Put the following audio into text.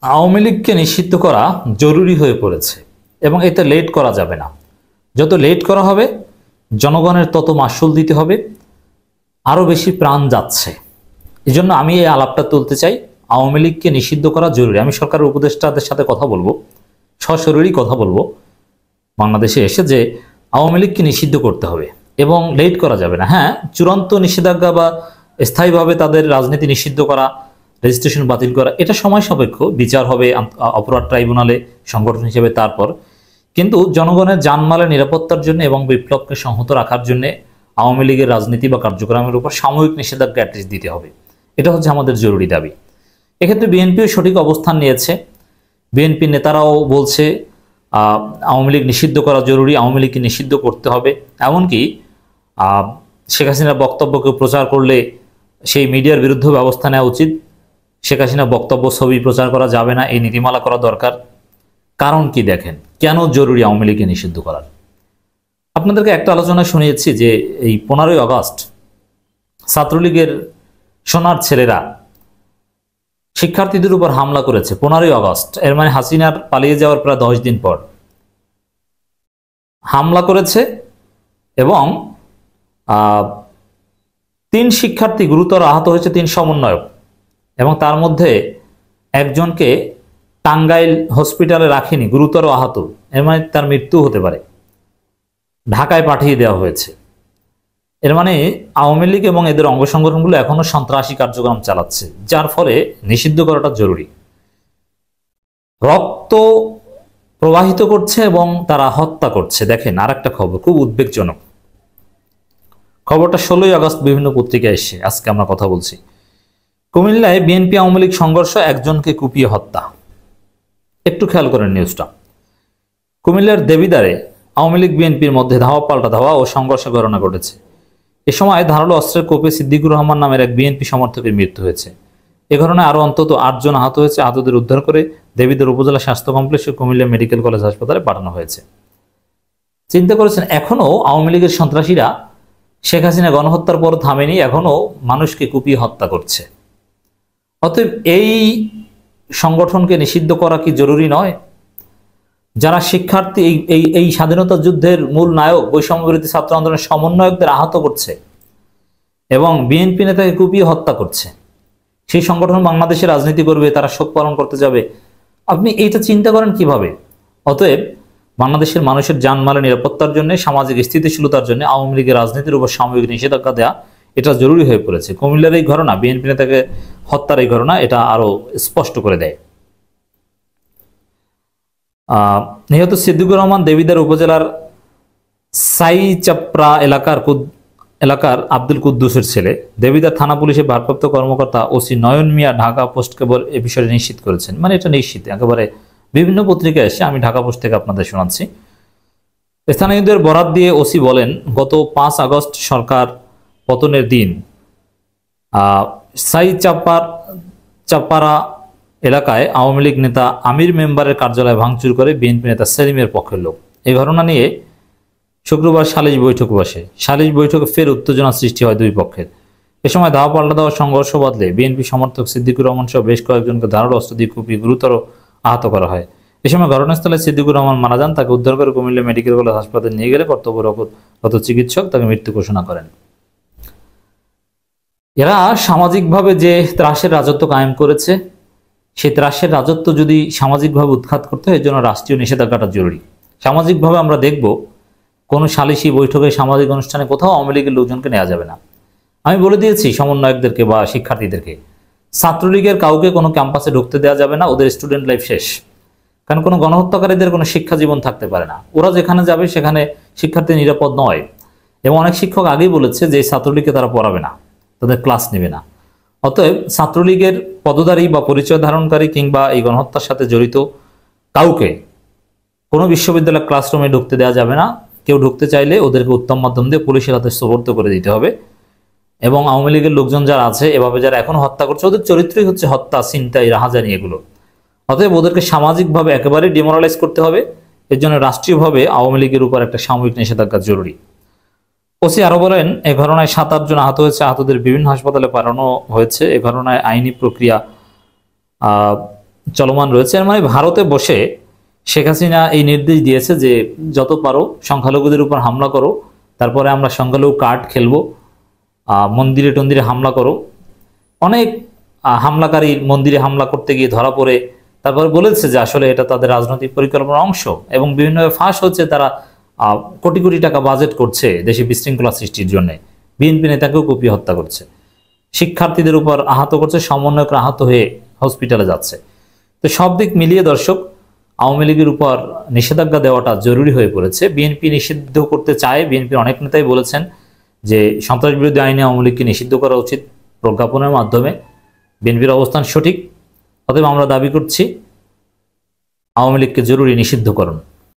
আওয়ামী লীগকে নিষিদ্ধ করা জরুরি হয়ে পড়েছে এবং এতে লেট করা যাবে না। যত লেট করা হবে জনগণের তত মাশুল দিতে হবে, আরও বেশি প্রাণ যাচ্ছে। এই জন্য আমি এই আলাপটা তুলতে চাই, আওয়ামী লীগকে নিষিদ্ধ করা জরুরি। আমি সরকারের উপদেষ্টাদের সাথে কথা বলবো, সশরীরই কথা বলবো বাংলাদেশে এসে, যে আওয়ামী লীগকে নিষিদ্ধ করতে হবে এবং লেট করা যাবে না। হ্যাঁ, চূড়ান্ত নিষেধাজ্ঞা বা স্থায়ীভাবে তাদের রাজনীতি নিষিদ্ধ করা, রেজিস্ট্রেশন বাতিল করা, এটা সময় সাপেক্ষ, বিচার হবে অপরাধ ট্রাইব্যুনালে সংগঠন হিসেবে তারপর। কিন্তু জনগণের জানমালের নিরাপত্তার জন্য এবং বিপ্লবকে সংহত রাখার জন্য আওয়ামী লীগের রাজনীতি বা কার্যক্রমের উপর সাময়িক নিষেধাজ্ঞা অ্যাটলিস্ট দিতে হবে। এটা হচ্ছে আমাদের জরুরি দাবি। এক্ষেত্রে বিএনপিও সঠিক অবস্থান নিয়েছে। বিএনপি নেতারাও বলছে আওয়ামী লীগ নিষিদ্ধ করা জরুরি, আওয়ামী লীগকে নিষিদ্ধ করতে হবে। এমনকি শেখ হাসিনার বক্তব্যকে প্রচার করলে সেই মিডিয়ার বিরুদ্ধে ব্যবস্থা নেওয়া উচিত। শেখ হাসিনার বক্তব্য ছবি প্রচার করা যাবে না, এই নীতিমালা করা দরকার। কারণ কি দেখেন, কেন জরুরি আওয়ামী লীগকে নিষিদ্ধ করার? আপনাদেরকে একটা আলোচনা শুনিয়েছি যে এই 15ই আগস্ট ছাত্রলীগের সোনার ছেলেরা শিক্ষার্থীদের উপর হামলা করেছে। 15ই আগস্ট, এর মানে হাসিনার পালিয়ে যাওয়ার প্রায় 10 দিন পর হামলা করেছে এবং 3 শিক্ষার্থী গুরুতর আহত হয়েছে, 3 সমন্বয়ক, এবং তার মধ্যে একজনকে টাঙ্গাইল হসপিটালে রাখেনি, গুরুতর আহত, এর মানে তার মৃত্যু হতে পারে, ঢাকায় পাঠিয়ে দেওয়া হয়েছে। এর মানে আওয়ামী লীগ এবং এদের অঙ্গ সংগঠনগুলো এখনো সন্ত্রাসী কার্যক্রম চালাচ্ছে, যার ফলে নিষিদ্ধ করাটা জরুরি। রক্ত প্রবাহিত করছে এবং তারা হত্যা করছে। দেখেন আরেকটা খবর, খুব উদ্বেগজনক খবরটা 16ই আগস্ট বিভিন্ন পত্রিকায় এসে আজকে আমরা কথা বলছি। কুমিল্লায় বিএনপি আওয়ামী লীগ সংঘর্ষ, একজনকে কুপিয়ে হত্যা। একটু খেয়াল করেন নিউজটা। কুমিল্লার দেবিদারে আওয়ামী লীগ বিএনপির মধ্যে ধাওয়া পাল্টা ধাওয়া ও সংঘর্ষের ঘটনা ঘটেছে। এ সময় ধারালো অস্ত্রের কোপে সিদ্দিকুর রহমান নামের এক বিএনপি সমর্থকের মৃত্যু হয়েছে। এ ঘটনায় আরও অন্তত 8 জন আহত হয়েছে। আহতদের উদ্ধার করে দেবিদার উপজেলা স্বাস্থ্য কমপ্লেক্স ও কুমিল্লা মেডিকেল কলেজ হাসপাতালে পাঠানো হয়েছে। চিন্তা করেছেন, এখনো আওয়ামী লীগের সন্ত্রাসীরা শেখ হাসিনা গণহত্যার পর থামেনি, এখনো মানুষকে কুপিয়ে হত্যা করছে। অতএব এই সংগঠনকে নিষিদ্ধ করা কি জরুরি নয়? যারা শিক্ষার্থী, এই স্বাধীনতা যুদ্ধের মূল নায়ক, বৈষম্য বিরোধী ছাত্র আন্দোলনের সমন্বয়কদের আহত করছে এবং বিএনপি নেতাকে কুপিয়ে হত্যা করছে, সেই সংগঠন বাংলাদেশে রাজনীতি করবে, তারা শোক পালন করতে যাবে। আপনি এইটা চিন্তা করেন কিভাবে? অতএব বাংলাদেশের মানুষের জানমালের নিরাপত্তার জন্য, সামাজিক স্থিতিশীলতার জন্য আওয়ামী লীগের রাজনীতির উপর সাময়িক নিষেধাজ্ঞা দেওয়া এটা জরুরি হয়ে পড়েছে। কুমিল্লার এই ঘটনা, বিএনপি নেতাকে হত্যার এই ঘটনা, এটা আরো স্পষ্ট করে দেয়। নিহত সিদ্দিকুর রহমান দেবিদার উপজেলার সাইচাপড়া এলাকার আব্দুল কুদ্দুসের ছেলে। দেবিদার থানা পুলিশের ভারপ্রাপ্ত কর্মকর্তা ওসি নয়ন মিয়া ঢাকা পোস্ট কেবল এ বিষয়ে নিশ্চিত করেছেন। মানে এটা নিশ্চিত, একেবারে বিভিন্ন পত্রিকায় এসে, আমি ঢাকা পোস্ট থেকে আপনাদের শোনাচ্ছি। স্থানীয়দের বরাত দিয়ে ওসি বলেন, গত 5 আগস্ট সরকার পতনের দিন সাইচাপাড়া এলাকায় আওয়ামী লীগ নেতা আমির মেম্বারের কার্যালয় ভাঙচুর করে বিএনপি নেতা সেলিমের পক্ষের লোক। এই ঘটনা নিয়ে শুক্রবার সালিশ বৈঠক বসে। সালিশ বৈঠকে ফের উত্তেজনা সৃষ্টি হয় দুই পক্ষের। এ সময় ধাওয়া পাল্টা দেওয়ার সংঘর্ষ বদলে বিএনপি সমর্থক সিদ্দিকুর রহমান সহ বেশ কয়েকজনকে ধারালো অস্ত্র দিয়ে কুপিয়ে গুরুতর আহত করা হয়। এ সময় ঘটনাস্থলে সিদ্দিকুর রহমান মারা যান। তাকে উদ্ধার করে কুমিল্লা মেডিকেল কলেজ হাসপাতালে নিয়ে গেলে কর্তব্যরত চিকিৎসক তাকে মৃত্যু ঘোষণা করেন। এরা সামাজিকভাবে যে ত্রাসের রাজত্ব কায়েম করেছে, সেই ত্রাসের রাজত্ব যদি সামাজিকভাবে উৎখাত করতে হয়, এর জন্য রাষ্ট্রীয় নিষেধাজ্ঞাটা জরুরি। সামাজিকভাবে আমরা দেখব, কোনো সালিশি বৈঠকে, সামাজিক অনুষ্ঠানে কোথাও আওয়ামী লীগের লোকজনকে নেওয়া যাবে না। আমি বলে দিয়েছি সমন্বয়কদেরকে বা শিক্ষার্থীদেরকে, ছাত্রলীগের কাউকে কোনো ক্যাম্পাসে ঢুকতে দেওয়া যাবে না, ওদের স্টুডেন্ট লাইফ শেষ। কারণ কোনো গণহত্যাকারীদের কোনো শিক্ষা জীবন থাকতে পারে না। ওরা যেখানে যাবে সেখানে শিক্ষার্থী নিরাপদ নয়। এবং অনেক শিক্ষক আগেই বলেছে যে ছাত্রলীগকে তারা পড়াবে না, তাদের ক্লাস নেবে না। অতএব ছাত্রলীগের পদধারী বা পরিচয় ধারণকারী কিংবা এই গণহত্যার সাথে জড়িত কাউকে কোনো বিশ্ববিদ্যালয়ের ক্লাসরুমে ঢুকতে দেওয়া যাবে না। কেউ ঢুকতে চাইলে ওদেরকে উত্তম মাধ্যম দিয়ে পুলিশের হাতে সোপর্দ করে দিতে হবে। এবং আওয়ামী লীগের লোকজন যারা আছে, এভাবে যারা এখন হত্যা করছে, ওদের চরিত্রই হচ্ছে হত্যা, ছিনতাই, রাহাজানি, এগুলো। অতএব ওদেরকে সামাজিকভাবে একেবারে ডিমোরালাইজ করতে হবে। এর জন্য রাষ্ট্রীয়ভাবে আওয়ামী লীগের উপর একটা সাময়িক নিষেধাজ্ঞা জরুরি। ওসি আরো বলেন, এ ঘটনায় 7-8 জন আহত হয়েছে। আহতদের বিভিন্ন হাসপাতালে পাঠানো হয়েছে। এ ঘটনায় আইনি প্রক্রিয়া চলমান রয়েছে। এর মানে ভারতে বসে শেখ হাসিনা এই নির্দেশ দিয়েছে যে যত পারো সংখ্যালঘুদের উপর হামলা করো, তারপরে আমরা সংখ্যালঘু কার্ড খেলবো, মন্দিরে টন্দিরে হামলা করো। অনেক হামলাকারী মন্দিরে হামলা করতে গিয়ে ধরা পড়ে তারপরে বলেছে যে আসলে এটা তাদের রাজনৈতিক পরিকল্পনার অংশ, এবং বিভিন্নভাবে ফাঁস হচ্ছে তারা কোটি কোটি টাকা বাজেট করছে দেশে বিশৃঙ্খলা সৃষ্টির জন্য। বিএনপি নেতাকেও কুপিয়ে হত্যা করছে, শিক্ষার্থীদের উপর আহত করছে, সমন্বয়করা আহত হয়ে হসপিটালে যাচ্ছে। তো সব দিক মিলিয়ে দর্শক, আওয়ামী লীগের উপর নিষেধাজ্ঞা দেওয়াটা জরুরি হয়ে পড়েছে। বিএনপি নিষিদ্ধ করতে চায়, বিএনপির অনেক নেতাই বলেছেন যে সন্ত্রাস বিরোধী আইনে আওয়ামী লীগকে নিষিদ্ধ করা উচিত প্রজ্ঞাপনের মাধ্যমে। বিএনপির অবস্থান সঠিক, অতএব আমরা দাবি করছি আওয়ামী লীগকে জরুরি নিষিদ্ধকরণ।